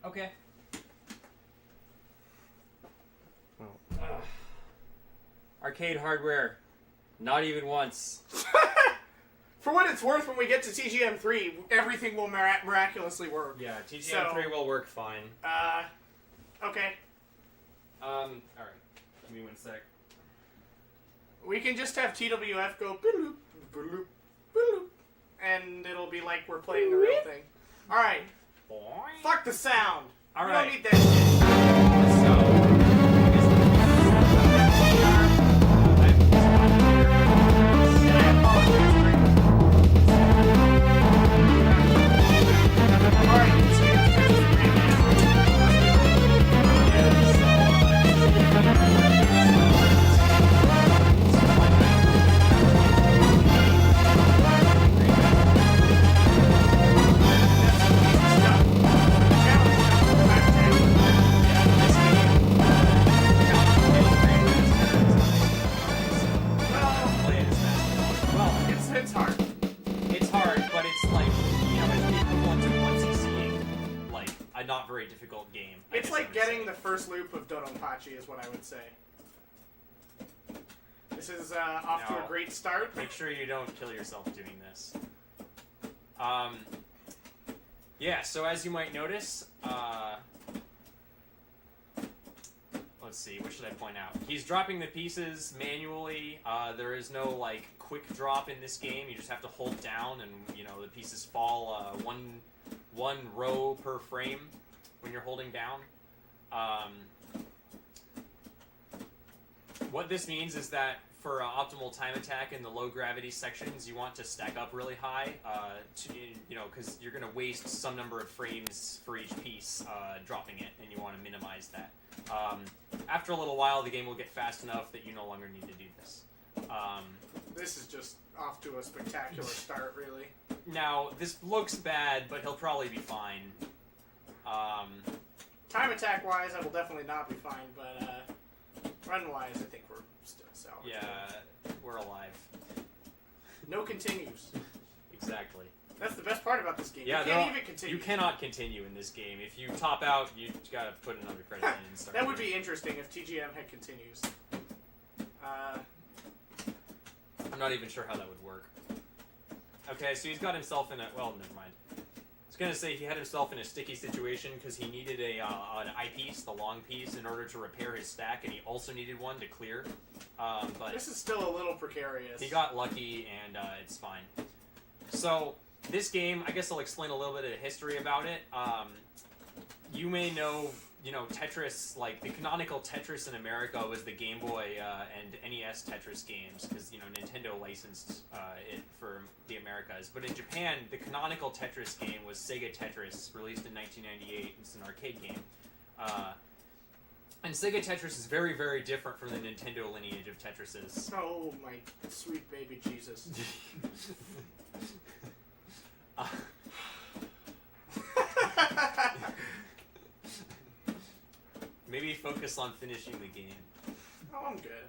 Okay. Arcade hardware. Not even once. For what it's worth, when we get to TGM3, everything will miraculously work. Yeah, TGM3 will work fine. Okay. Alright. Give me 1 sec. We can just have TWF go boop, boop, boop, and it'll be like we're playing the real thing. Alright. Fuck the sound. Alright. We don't need that shit. So... not very difficult game. It's like getting the first loop of Dodonpachi is what I would say. This is off to a great start. Make sure you don't kill yourself doing this. Yeah, so as you might notice, let's see, what should I point out? He's dropping the pieces manually. There is no, like, quick drop in this game. You just have to hold down and, you know, the pieces fall one row per frame when you're holding down. What this means is that for optimal time attack in the low gravity sections, you want to stack up really high, because you're going to waste some number of frames for each piece dropping it, and you want to minimize that. After a little while, the game will get fast enough that you no longer need to do this. This is just off to a spectacular start, really. Now, this looks bad, but he'll probably be fine. Time attack-wise, I will definitely not be fine, but run-wise, I think we're still salvageable. Yeah, we're alive. No continues. Exactly. That's the best part about this game. Yeah, you can't even continue. You cannot continue in this game. If you top out, you gotta put another credit in and start. That would be interesting if TGM had continues. I'm not even sure how that would work. Okay, so he's got himself in a... Well, never mind. I was going to say he had himself in a sticky situation because he needed an eyepiece, the long piece, in order to repair his stack, and he also needed one to clear. But this is still a little precarious. He got lucky, and it's fine. So, this game, I guess I'll explain a little bit of the history about it. You may know... You know, Tetris, like, the canonical Tetris in America was the Game Boy and NES Tetris games, because, you know, Nintendo licensed it for the Americas. But in Japan, the canonical Tetris game was Sega Tetris, released in 1998. It's an arcade game. And Sega Tetris is very, very different from the Nintendo lineage of Tetrises. Oh, my sweet baby Jesus. Maybe focus on finishing the game. Oh, I'm good.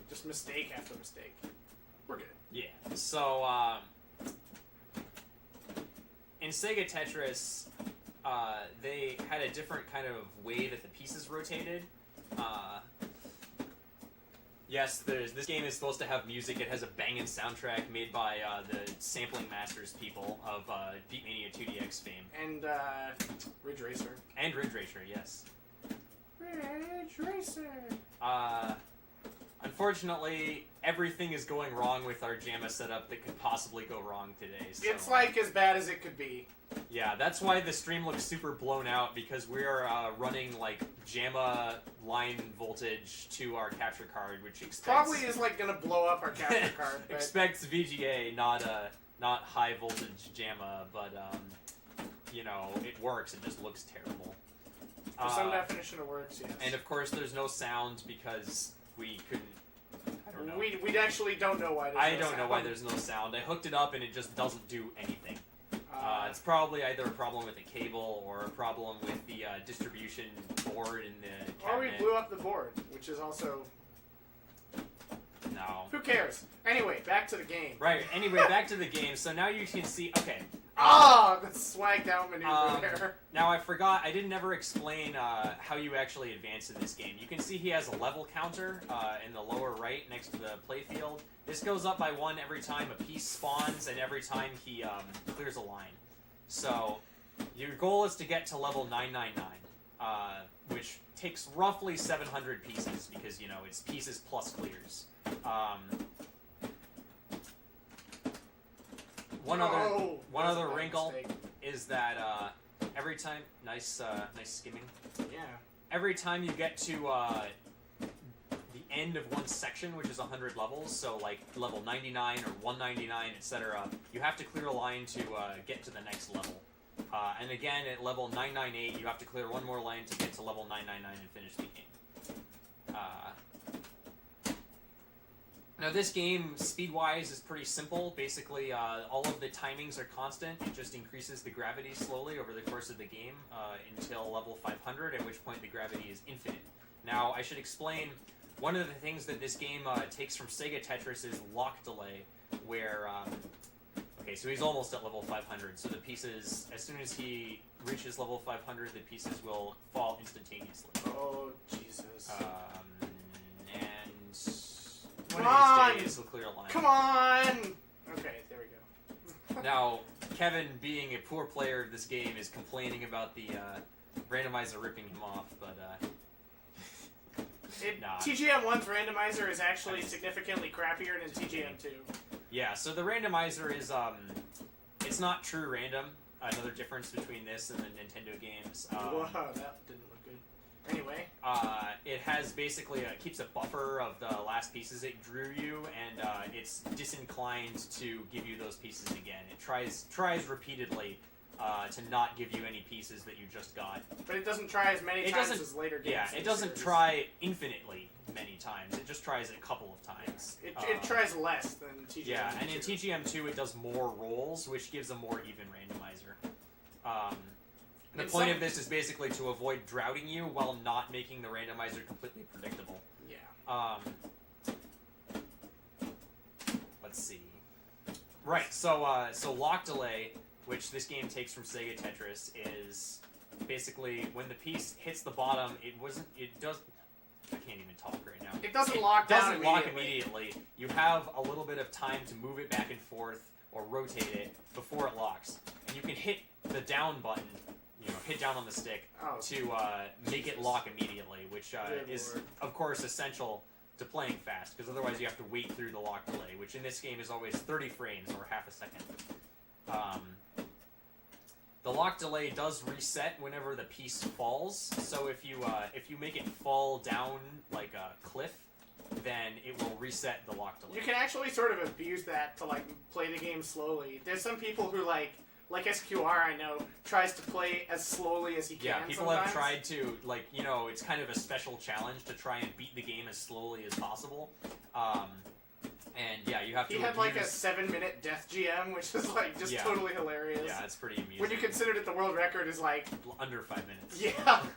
Just mistake after mistake. We're good. Yeah. So, in Sega Tetris, they had a different kind of way that the pieces rotated. Yes, this game is supposed to have music. It has a banging soundtrack made by the Sampling Masters people of Beatmania 2DX fame. And Ridge Racer. And Ridge Racer, yes. Ridge Racer! Unfortunately, everything is going wrong with our JAMA setup that could possibly go wrong today. So, it's like as bad as it could be. Yeah, that's why the stream looks super blown out, because we're running like JAMA line voltage to our capture card, which expects... Probably is like gonna blow up our capture card. But... expects VGA, not high voltage JAMA, but you know, it works. It just looks terrible. For some definition, it works. Yes. And of course, there's no sound because we couldn't. I don't know. We actually don't know why. I don't know why there's no sound. I hooked it up and it just doesn't do anything. It's probably either a problem with the cable or a problem with the distribution board in the cabinet. Or we blew up the board, which is also... No. No. Who cares? Anyway, back to the game. Right. Anyway, back to the game. So now you can see. Okay. The swagged out maneuver there. Now I forgot. I didn't ever explain how you actually advance in this game. You can see he has a level counter in the lower right next to the playfield. This goes up by 1 every time a piece spawns and every time he clears a line. So your goal is to get to level 999, which takes roughly 700 pieces because, you know, it's pieces plus clears. One other wrinkle is that every time... Nice skimming. Yeah. Every time you get to the end of one section, which is 100 levels, so like level 99 or 199, etc., you have to clear a line to get to the next level. And again, at level 998, you have to clear one more line to get to level 999 and finish the game. Now this game, speed-wise, is pretty simple. Basically, all of the timings are constant. It just increases the gravity slowly over the course of the game until level 500, at which point the gravity is infinite. Now, I should explain, one of the things that this game takes from Sega Tetris is lock delay, where... okay, so he's almost at level 500, so the pieces, as soon as he reaches level 500, the pieces will fall instantaneously. Oh, Jesus. And... Come One of on! these days, he'll clear a line. Come on! Okay, there we go. Now, Kevin, being a poor player of this game, is complaining about the randomizer ripping him off, but nah. TGM1's randomizer is actually significantly crappier than TGM2. Yeah, so the randomizer is, it's not true random. Another difference between this and the Nintendo games. Whoa, that didn't look good. Anyway. It has basically, keeps a buffer of the last pieces it drew you, and it's disinclined to give you those pieces again. It tries repeatedly to not give you any pieces that you just got. But it doesn't try as many times as later games. Yeah, it doesn't try infinitely many times. It just tries it a couple of times. It tries less than TGM2. Yeah, and in TGM2 it does more rolls, which gives a more even randomizer. The point of this is basically to avoid droughting you while not making the randomizer completely predictable. Yeah. Let's see. Right, so lock delay, which this game takes from Sega Tetris, is basically when the piece hits the bottom, I can't even talk right now. It doesn't lock immediately. You have a little bit of time to move it back and forth or rotate it before it locks. And you can hit the down button, hit down on the stick to make it lock immediately, which is, of course, essential to playing fast, because otherwise you have to wait through the lock delay, which in this game is always 30 frames or half a second. The lock delay does reset whenever the piece falls, so if you make it fall down like a cliff, then it will reset the lock delay. You can actually sort of abuse that to play the game slowly. There's some people who like SQR, I know, tries to play as slowly as he can. Yeah, people sometimes. have tried to, it's kind of a special challenge to try and beat the game as slowly as possible. And yeah, you have to. He had a 7-minute death GM, which is just totally hilarious. Yeah, it's pretty amusing. When you consider that the world record is under 5 minutes. Yeah.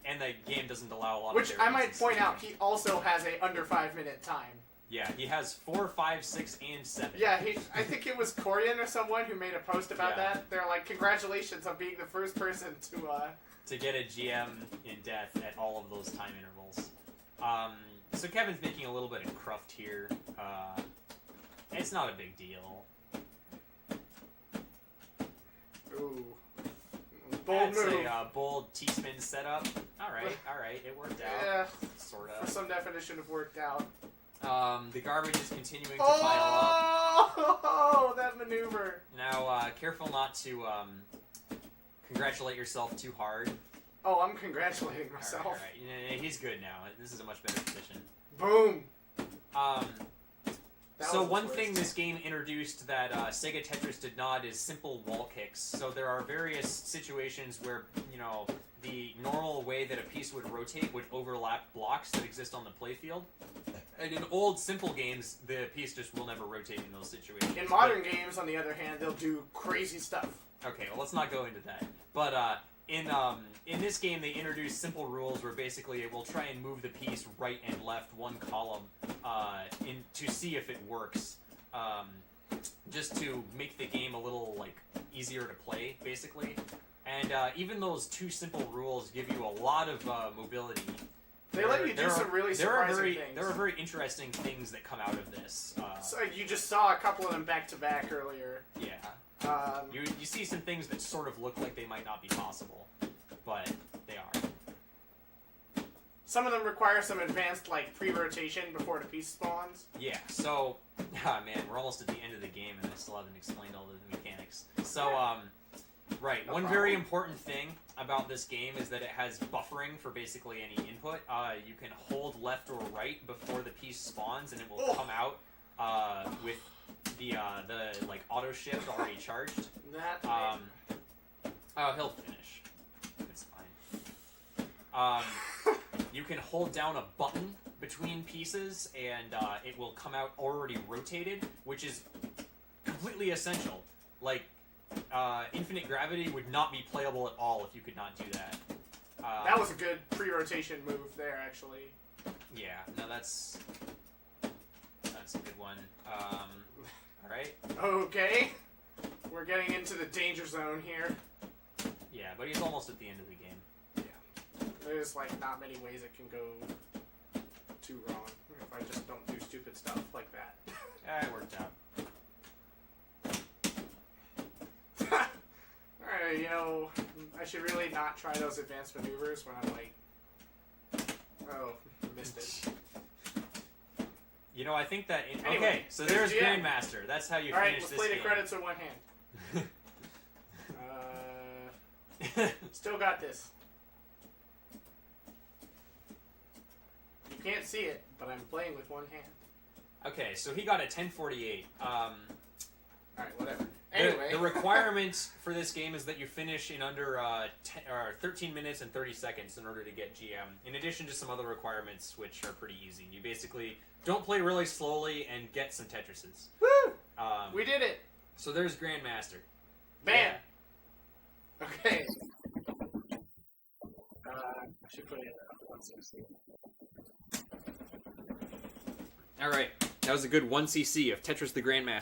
And the game doesn't allow a lot. Which I might point out, he also has a under 5-minute time. Yeah, he has 4, 5, 6, and 7. Yeah, I think it was Corian or someone who made a post about that. They're like, congratulations on being the first person to get a GM in death at all of those time intervals. So Kevin's making a little bit of cruft here. It's not a big deal. Ooh. Bold move. A bold T-spin setup. Alright, it worked out. Yeah, sorta. For some definition of worked out. The garbage is continuing to pile up. Oh, that maneuver. Now, careful not to congratulate yourself too hard. Oh, I'm congratulating myself. Alright. He's good now. This is a much better position. Boom. So one thing this game introduced that Sega Tetris did not is simple wall kicks. So there are various situations where, the normal way that a piece would rotate would overlap blocks that exist on the playfield. And in old, simple games, the piece just will never rotate in those situations. In modern games, on the other hand, they'll do crazy stuff. Okay, well, let's not go into that. But in this game, they introduced simple rules where basically it will try and move the piece right and left one column to see if it works, just to make the game a little like easier to play, basically. And even those two simple rules give you a lot of mobility. They let you do some really surprising things. There are very interesting things that come out of this. So you just saw a couple of them back to back earlier. Yeah. You see some things that sort of look like they might not be possible, but they are. Some of them require some advanced like pre-rotation before the piece spawns. Yeah. So, man, we're almost at the end of the game and I still haven't explained all the mechanics. So, right. One very important thing about this game is that it has buffering for basically any input. You can hold left or right before the piece spawns, and it will come out with the like auto shift already charged. He'll finish. It's fine. You can hold down a button between pieces, and it will come out already rotated, which is completely essential. Like, Infinite Gravity would not be playable at all if you could not do that. That was a good pre-rotation move there, actually. Yeah, no, that's a good one. Alright. Okay. We're getting into the danger zone here. Yeah, but he's almost at the end of the game. Yeah. There's, like, not many ways it can go too wrong if I just don't do stupid stuff like that. It worked out. Alright, you know, I should really not try those advanced maneuvers when I'm like, oh, missed it. You know, I think that... Anyway, okay, so there's Grandmaster. That's how you finish this game. Alright, let's play the credits with one hand. Still got this. You can't see it, but I'm playing with one hand. Okay, so he got a 1048. Alright, whatever. Anyway. The requirement for this game is that you finish in under 13 minutes and 30 seconds in order to get GM, in addition to some other requirements which are pretty easy. You basically don't play really slowly and get some Tetrises. Woo! We did it! So there's Grandmaster. Bam! Yeah. Okay. I should put it at 160. Alright, that was a good 1cc of Tetris the Grandmaster.